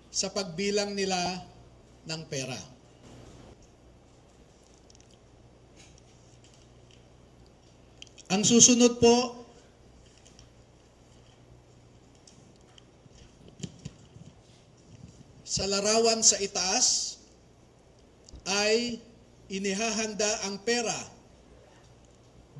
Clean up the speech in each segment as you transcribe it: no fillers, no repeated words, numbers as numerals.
sa pagbilang nila ng pera. Ang susunod po, sa larawan sa itaas ay inihahanda ang pera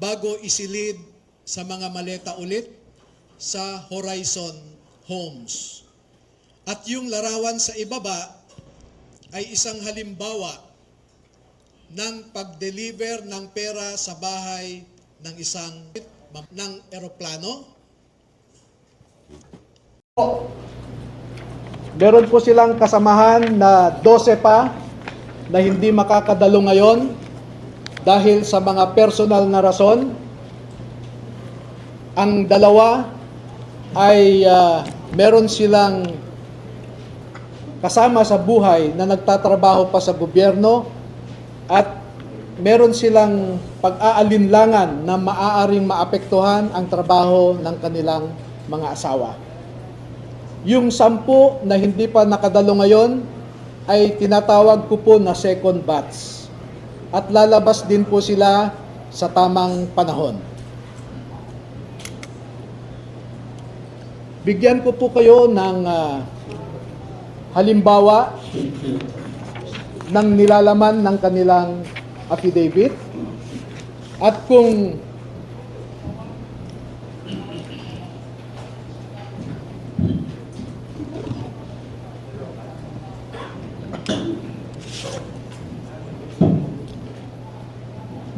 bago isilid sa mga maleta ulit sa Horizon Homes. At yung larawan sa ibaba ay isang halimbawa ng pag-deliver ng pera sa bahay ng isang ng eroplano. Meron po silang kasamahan na 12 pa na hindi makakadalo ngayon dahil sa mga personal na rason. Ang dalawa ay meron silang kasama sa buhay na nagtatrabaho pa sa gobyerno at meron silang pag-aalinlangan na maaaring maapektuhan ang trabaho ng kanilang mga asawa. Yung 10 na hindi pa nakadalo ngayon ay tinatawag ko po na second batch at lalabas din po sila sa tamang panahon. Bigyan ko po kayo ng halimbawa ng nilalaman ng kanilang affidavit at kung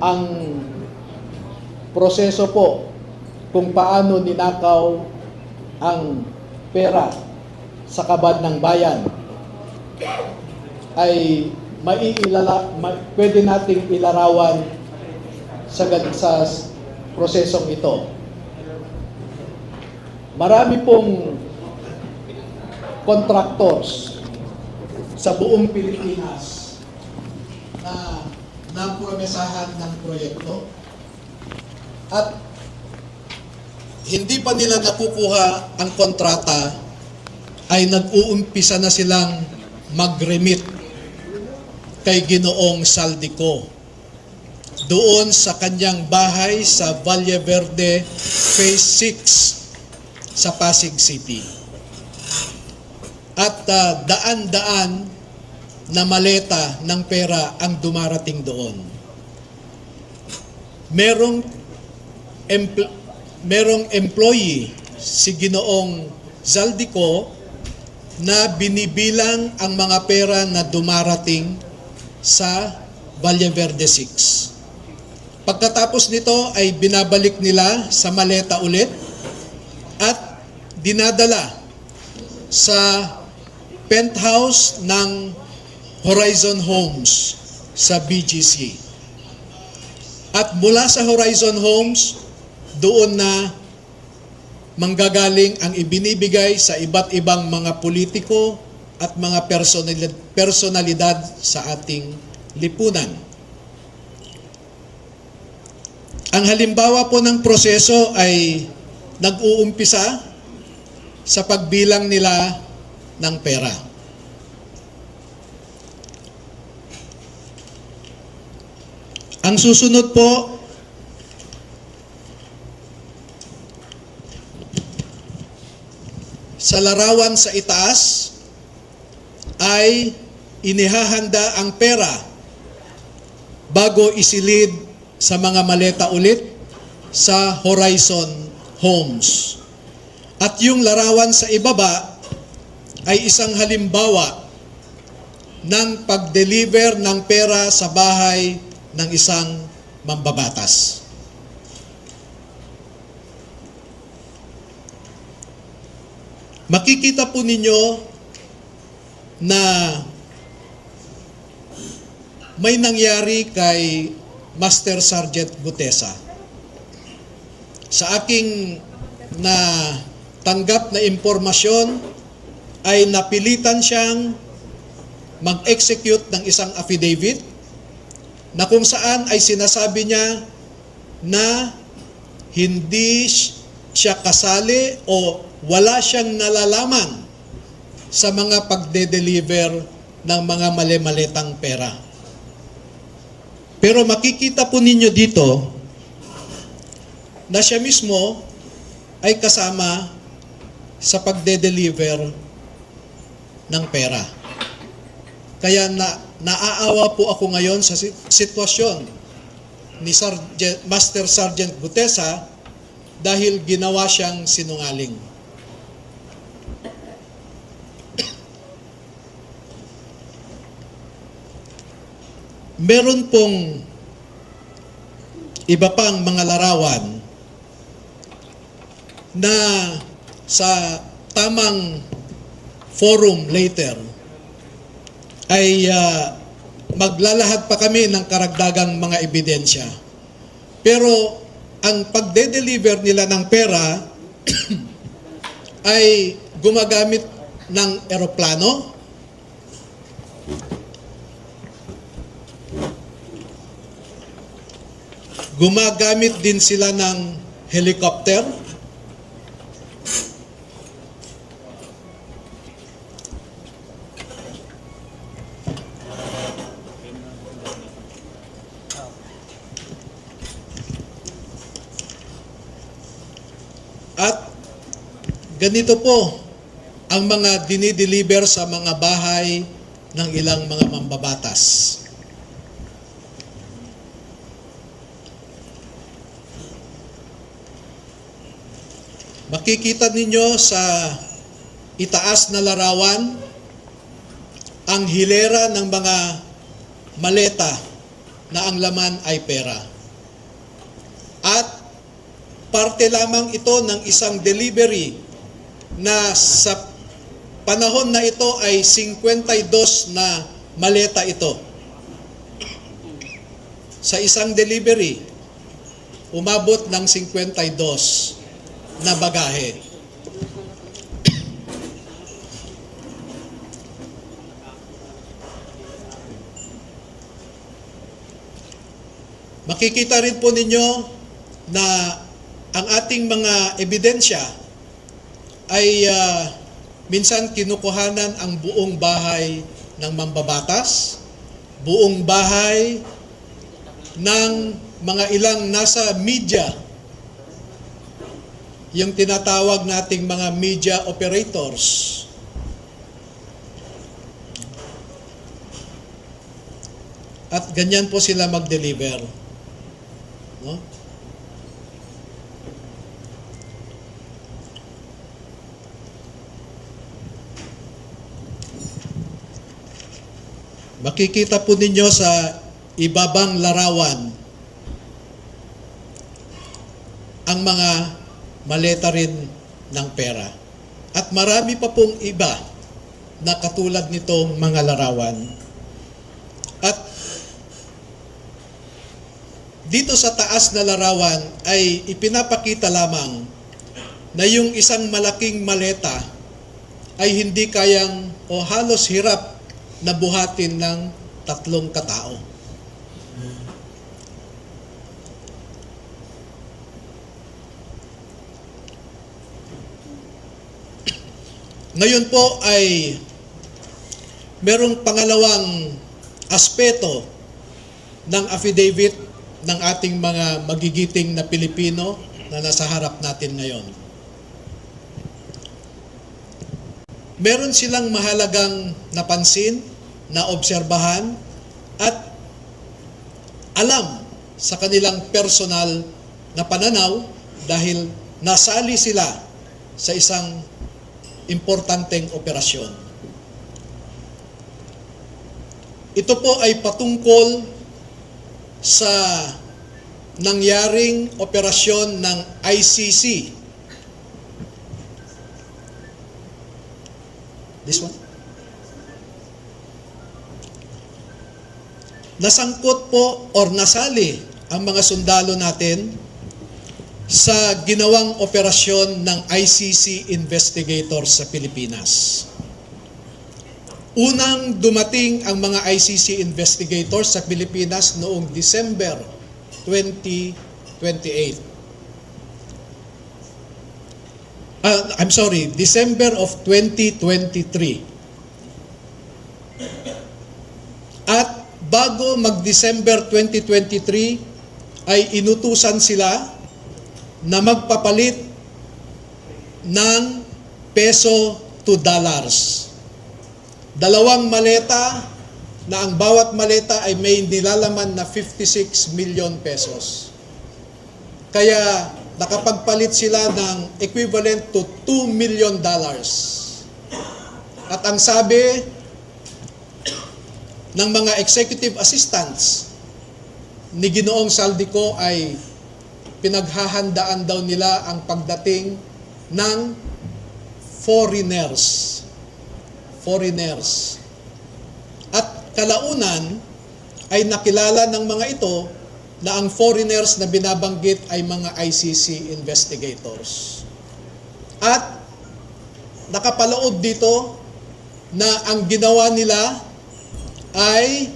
ang proseso po kung paano ninakaw ang pera sa kabad ng bayan ay pwede nating ilarawan sa prosesong ito. Marami pong contractors sa buong Pilipinas na napromesahan ng proyekto at hindi pa nila nakukuha ang kontrata ay nag-uumpisa na silang mag-remit kay Ginoong Saldico doon sa kanyang bahay sa Valle Verde Phase 6 sa Pasig City. At daan-daan na maleta ng pera ang dumarating doon. Merong employee si Ginoong Zaldico na binibilang ang mga pera na dumarating sa Valle Verde 6. Pagkatapos nito ay binabalik nila sa maleta ulit at dinadala sa penthouse ng Horizon Homes sa BGC. At mula sa Horizon Homes, doon na manggagaling ang ibinibigay sa iba't ibang mga politiko at mga personalidad sa ating lipunan. Ang halimbawa po ng proseso ay nag-uumpisa sa pagbilang nila ng pera. Ang susunod po, sa larawan sa itaas ay inihahanda ang pera bago isilid sa mga maleta ulit sa Horizon Homes. At yung larawan sa ibaba ay isang halimbawa ng pag-deliver ng pera sa bahay ng isang mambabatas. Makikita po ninyo na may nangyari kay Master Sergeant Gutesa. Sa aking tanggap na impormasyon ay napilitan siyang mag-execute ng isang affidavit na kung saan ay sinasabi niya na hindi siya kasali o wala siyang nalalaman sa mga pagde-deliver ng mga mali-maletang pera. Pero makikita po ninyo dito na siya mismo ay kasama sa pagde-deliver ng pera. Kaya naaawa po ako ngayon sa sitwasyon ni Master Sergeant Gutesa dahil ginawa siyang sinungaling. Meron pong iba pang mga larawan na sa tamang forum later ay maglalahad pa kami ng karagdagang mga ebidensya. Pero ang pagde-deliver nila ng pera ay gumagamit ng eroplano, gumagamit din sila ng helicopter, at ganito po ang mga dinideliver sa mga bahay ng ilang mga mambabatas. Makikita ninyo sa itaas na larawan ang hilera ng mga maleta na ang laman ay pera. At parte lamang ito ng isang delivery na sa panahon na ito ay 52 na maleta ito. Sa isang delivery, umabot ng 52 na bagahe. Makikita rin po ninyo na ang ating mga ebidensya ay minsan kinukuhanan ang buong bahay ng mambabatas, buong bahay ng mga ilang nasa media, yung tinatawag nating mga media operators. At ganyan po sila mag-deliver. No? Makikita po ninyo sa ibabang larawan ang mga maleta rin ng pera. At marami pa pong iba na katulad nitong mga larawan. At dito sa taas na larawan ay ipinapakita lamang na yung isang malaking maleta ay hindi kayang o halos hirap na buhatin ng 3 katao. Ngayon po ay merong pangalawang aspeto ng affidavit ng ating mga magigiting na Pilipino na nasa harap natin ngayon. Meron silang mahalagang napansin, na obserbahan, at alam sa kanilang personal na pananaw dahil nasali sila sa isang importanteng operasyon. Ito po ay patungkol sa nangyaring operasyon ng ICC. This one? Nasangkot po or nasali ang mga sundalo natin sa ginawang operasyon ng ICC investigators sa Pilipinas. Unang dumating ang mga ICC investigators sa Pilipinas noong December 2028. December of 2023. At bago mag-December 2023 ay inutusan sila na magpapalit ng peso to dollars. Dalawang maleta na ang bawat maleta ay may nilalaman na 56 million pesos. Kaya nakapagpalit sila ng equivalent to $2 million. At ang sabi ng mga executive assistants ni Ginoong Saldico ay pinaghahandaan daw nila ang pagdating ng foreigners. At kalaunan ay nakilala ng mga ito na ang foreigners na binabanggit ay mga ICC investigators. At nakapaloob dito na ang ginawa nila ay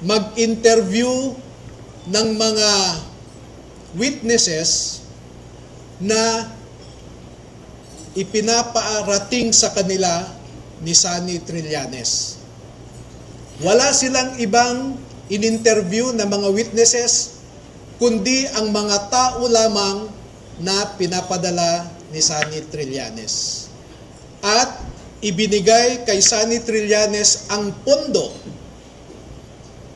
mag-interview ng mga witnesses na ipinapaarating sa kanila ni Sunny Trillanes. Wala silang ibang in-interview na mga witnesses, kundi ang mga tao lamang na pinapadala ni Sunny Trillanes. At ibinigay kay Sunny Trillanes ang pondo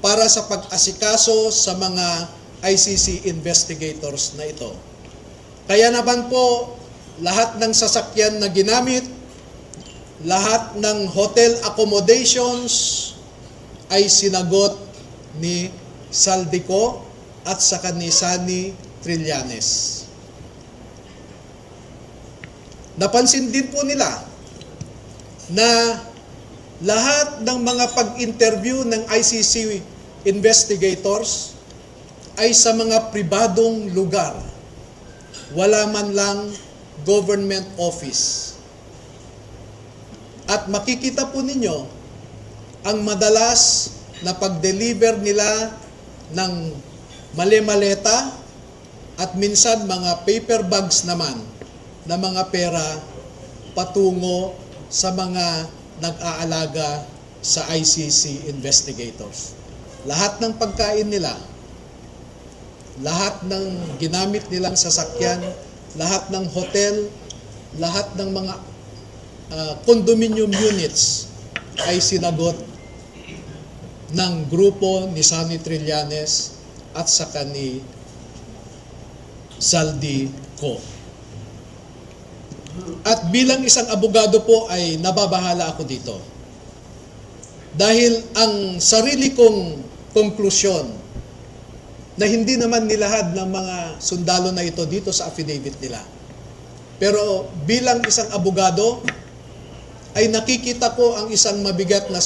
para sa pag-asikaso sa mga ICC investigators na ito. Kaya naman po, lahat ng sasakyan na ginamit, lahat ng hotel accommodations ay sinagot ni Saldico at saka ni Sunny Trillanes. Napansin din po nila na lahat ng mga pag-interview ng ICC investigators ay sa mga pribadong lugar. Wala man lang government office. At makikita po ninyo ang madalas na pag-deliver nila ng mali-maleta at minsan mga paper bags naman na mga pera patungo sa mga nag-aalaga sa ICC investigators. Lahat ng pagkain nila, lahat ng ginamit nilang sasakyan, lahat ng hotel, lahat ng mga condominium units ay sinagot ng grupo ni Sunny Trillanes at saka ni Saldico. At bilang isang abogado po ay nababahala ako dito. Dahil ang sarili kong konklusyon na hindi naman nilahad ng mga sundalo na ito dito sa affidavit nila. Pero bilang isang abogado, ay nakikita ko ang isang mabigat na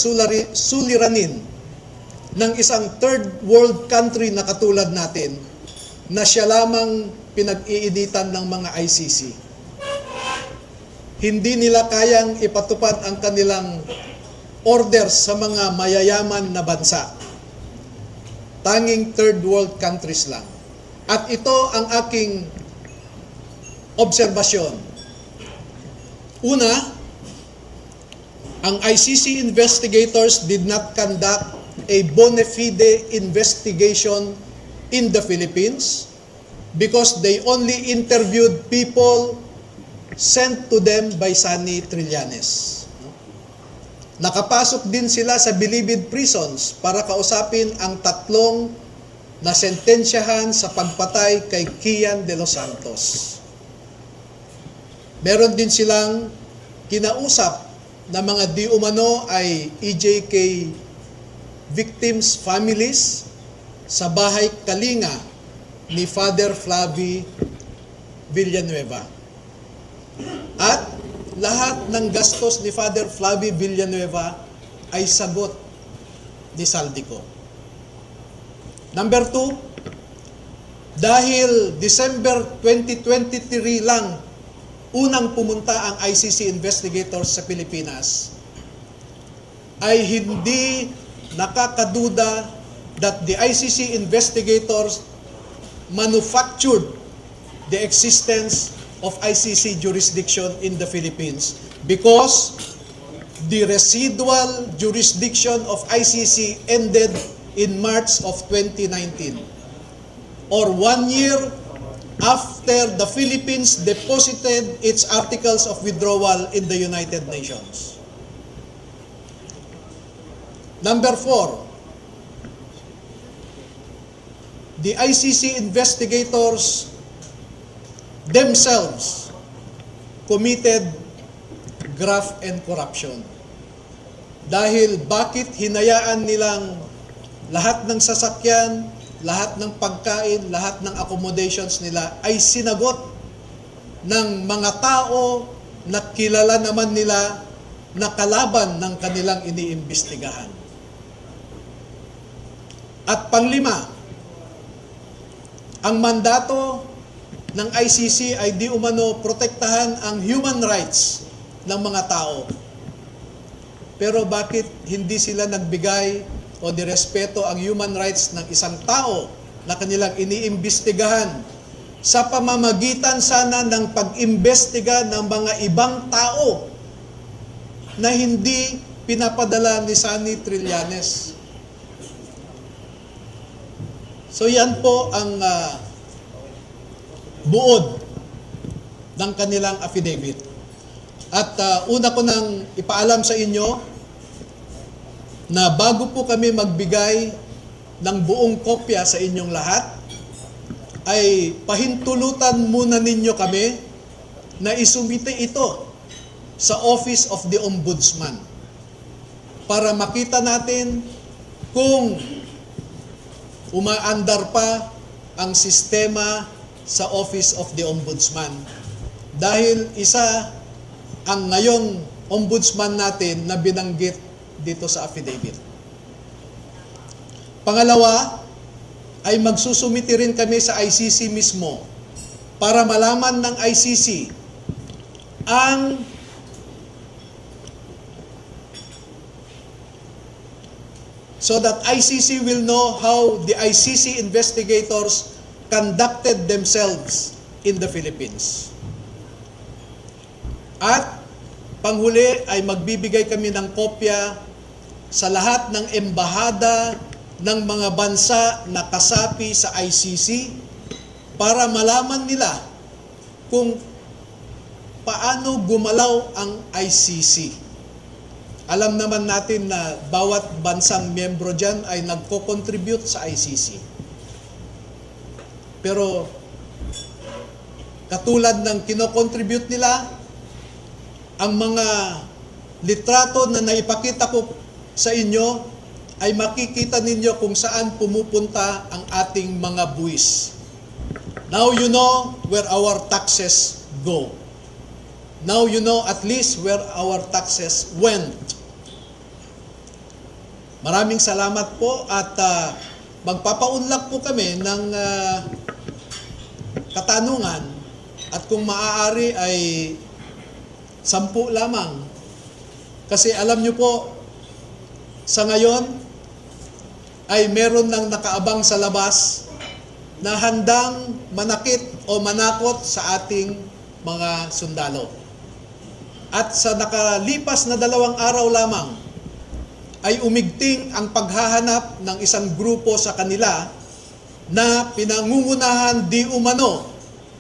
suliranin ng isang third world country na katulad natin na siya lamang pinag-iinitan ng mga ICC. Hindi nila kayang ipatupad ang kanilang orders sa mga mayayaman na bansa. Tanging third world countries lang. At ito ang aking obserbasyon. Una, ang ICC investigators did not conduct a bona fide investigation in the Philippines because they only interviewed people sent to them by Sunny Trillanes. Nakapasok din sila sa bilibid prisons para kausapin ang tatlong na sentensyahan sa pagpatay kay Kian de los Santos. Meron din silang kinausap na mga di umano ay EJK victims' families sa bahay Kalinga ni Father Flavie Villanueva. At lahat ng gastos ni Father Flavie Villanueva ay sagot ni Saldico. Number 2, dahil December 2023 lang unang pumunta ang ICC investigators sa Pilipinas, ay hindi nakakaduda that the ICC investigators manufactured the existence of ICC jurisdiction in the Philippines because the residual jurisdiction of ICC ended in March of 2019, or 1 year after the Philippines deposited its articles of withdrawal in the United Nations. Number 4, the ICC investigators themselves committed graft and corruption. Dahil bakit hinayaan nilang lahat ng sasakyan, lahat ng pagkain, lahat ng accommodations nila ay sinagot ng mga tao na kilala naman nila na kalaban ng kanilang iniimbestigahan. At panglima, ang mandato ng ICC ay di umano protektahan ang human rights ng mga tao. Pero bakit hindi sila nagbigay o direspeto ang human rights ng isang tao na kanilang iniimbestigahan sa pamamagitan sana ng pag-imbestiga ng mga ibang tao na hindi pinapadala ni Sunny Trillanes? So yan po ang buod ng kanilang affidavit. At una ko nang ipaalam sa inyo na bago po kami magbigay ng buong kopya sa inyong lahat, ay pahintulutan muna ninyo kami na isumite ito sa Office of the Ombudsman para makita natin kung umaandar pa ang sistema sa Office of the Ombudsman. Dahil isa ang ngayong ombudsman natin na binanggit dito sa affidavit. Pangalawa, ay magsusumiti rin kami sa ICC mismo para malaman ng ICC ang so that ICC will know how the ICC investigators conducted themselves in the Philippines. At panghuli ay magbibigay kami ng kopya sa lahat ng embahada ng mga bansa na kasapi sa ICC para malaman nila kung paano gumalaw ang ICC. Alam naman natin na bawat bansang miyembro dyan ay nagko-contribute sa ICC. Pero katulad ng kino-contribute nila, ang mga litrato na naipakita ko sa inyo ay makikita ninyo kung saan pumupunta ang ating mga buwis. Now you know where our taxes go. Now you know at least where our taxes went. Maraming salamat po at magpapaunlak po kami ng katanungan at kung maaari ay 10 lamang. Kasi alam nyo po, sa ngayon ay meron nang nakaabang sa labas na handang manakit o manakot sa ating mga sundalo. At sa nakalipas na 2 araw lamang, ay umigting ang paghahanap ng isang grupo sa kanila na pinangungunahan di umano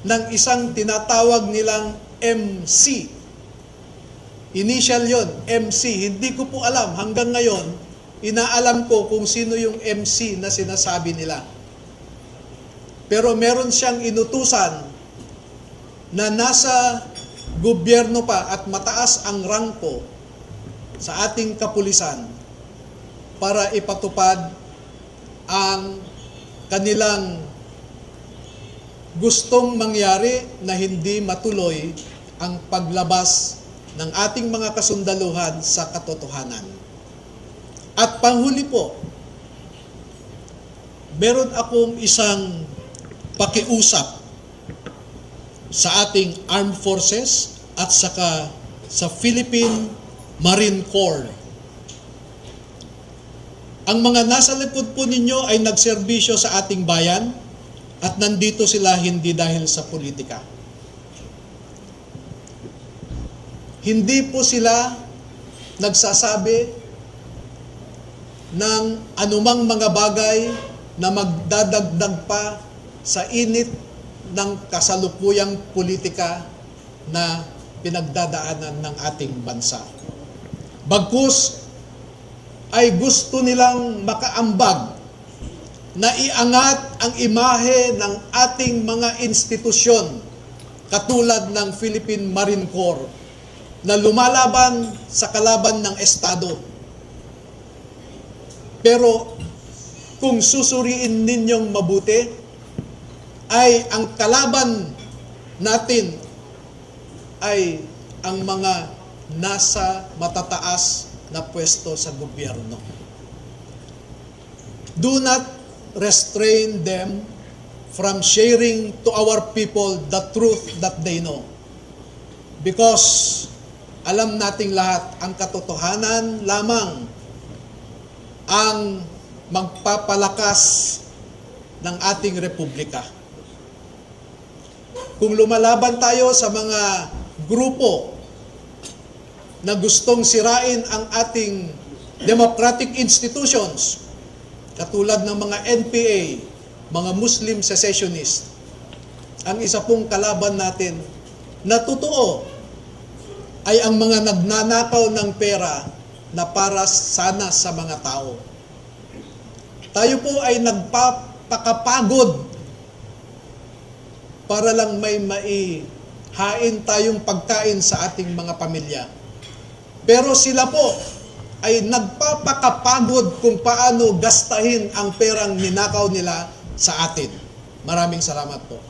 ng isang tinatawag nilang MC. Initial yon, MC. Hindi ko po alam hanggang ngayon, inaalam ko kung sino yung MC na sinasabi nila. Pero meron siyang inutusan na nasa gobyerno pa at mataas ang rangko sa ating kapulisan para ipatupad ang kanilang gustong mangyari na hindi matuloy ang paglabas ng ating mga kasundaluhan sa katotohanan. At panghuli po, meron akong isang pakiusap sa ating armed forces at saka sa Philippine Marine Corps. Ang mga nasa likod po ninyo ay nagserbisyo sa ating bayan at nandito sila hindi dahil sa politika. hindi po sila nagsasabi ng anumang mga bagay na magdadagdag pa sa init ng kasalukuyang politika na pinagdadaanan ng ating bansa. Bagkus ay gusto nilang makaambag na iangat ang imahe ng ating mga institusyon katulad ng Philippine Marine Corps na lumalaban sa kalaban ng Estado. Pero kung susuriin ninyong mabuti, ay ang kalaban natin ay ang mga nasa matataas na pwesto sa gobyerno. Do not restrain them from sharing to our people the truth that they know. Because alam nating lahat, ang katotohanan lamang ang magpapalakas ng ating republika. Kung lumalaban tayo sa mga grupo na gustong sirain ang ating democratic institutions, katulad ng mga NPA, mga Muslim secessionist, ang isa pong kalaban natin na totoo ay ang mga nagnanakaw ng pera na para sana sa mga tao. Tayo po ay nagpapakapagod para lang may maihain tayong pagkain sa ating mga pamilya. Pero sila po ay nagpapakapagod kung paano gastahin ang perang ninakaw nila sa atin. Maraming salamat po.